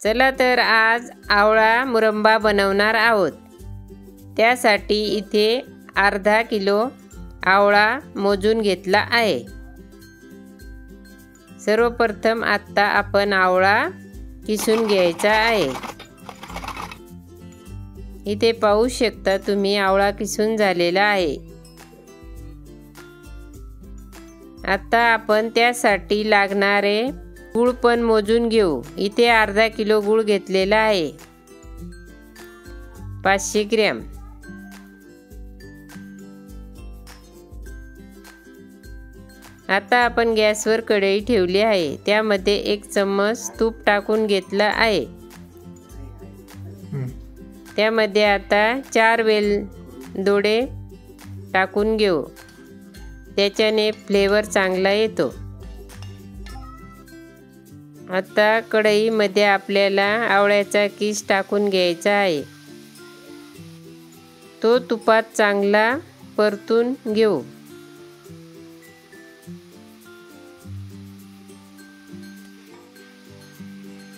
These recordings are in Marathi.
चला तर आज आवळा मुरंबा बनवणार आहोत। त्यासाठी इथे अर्धा किलो आवळा मोजून घेतला आहे। सर्वप्रथम आता आपण आवळा किसून घ्यायचा आहे। इथे पाहू शकता तुम्ही आवळा किसून झालेला आहे। आता आपण त्यासाठी लागणारे गूळ पण मोजून घेऊ। इथे अर्धा किलो गूळ घेतलेला आहे, 500 ग्रॅम। आता आपण गॅसवर कढई ठेवली आहे, त्यामध्ये 1 चम्मच तूप टाकून घेतला आहे। त्यामध्ये आता 4 वेलदोडे टाकून घेऊ, त्याच्याने फ्लेवर चांगला येतो। आता कढईमध्ये आपल्याला आवळ्याचा किस टाकून घ्यायचा आहे, तो तुपात चांगला परतून घेऊ।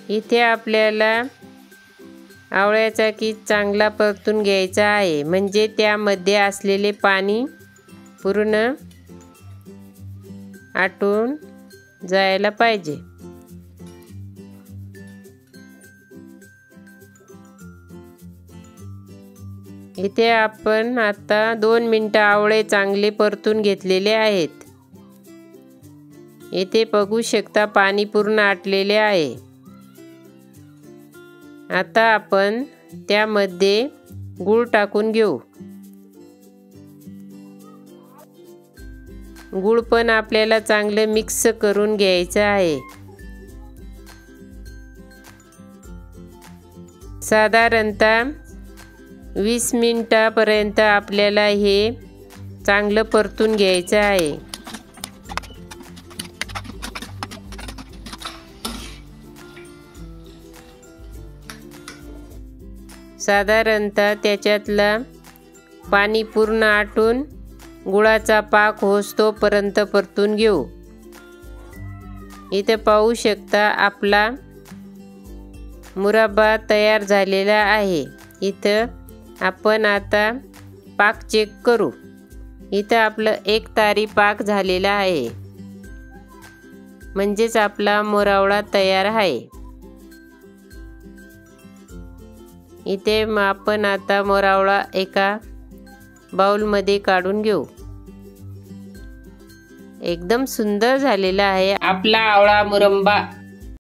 इथे आपल्याला आवळ्याचा किस चांगला परतून घ्यायचा आहे, म्हणजे त्यामध्ये असलेले पाणी पूर्ण आटून जायला पाहिजे। इथे आपण आता 2 मिनिटं आवळे चांगले परतून घेतलेले आहेत। इथे बघू शकता पाणी पूर्ण आटलेले आहे। आता आपण त्यामध्ये गूळ टाकून घेऊ। गूळ पण आपल्याला चांगले मिक्स करून घ्यायचं आहे। साधारणतः 20 मिनिटापर्यंत आपल्याला हे चांगलं परतून घ्यायचं आहे। साधारणतः त्याच्यातला पाणी पूर्ण आटून गुळाचा पाक होतोपर्यंत परतून घेऊ। इथे पाहू शकता आपला मुरब्बा तयार झालेला आहे। इथं आपण आता पाक चेक करू। इथं आपलं 1 तारी पाक झालेला आहे, म्हणजेच आपला मोरावळा तयार आहे। इथे आपण आता मोरावळा एका बाउलमध्ये काढून घेऊ। एकदम सुंदर झालेला आहे आपला आवळा मुरंबा।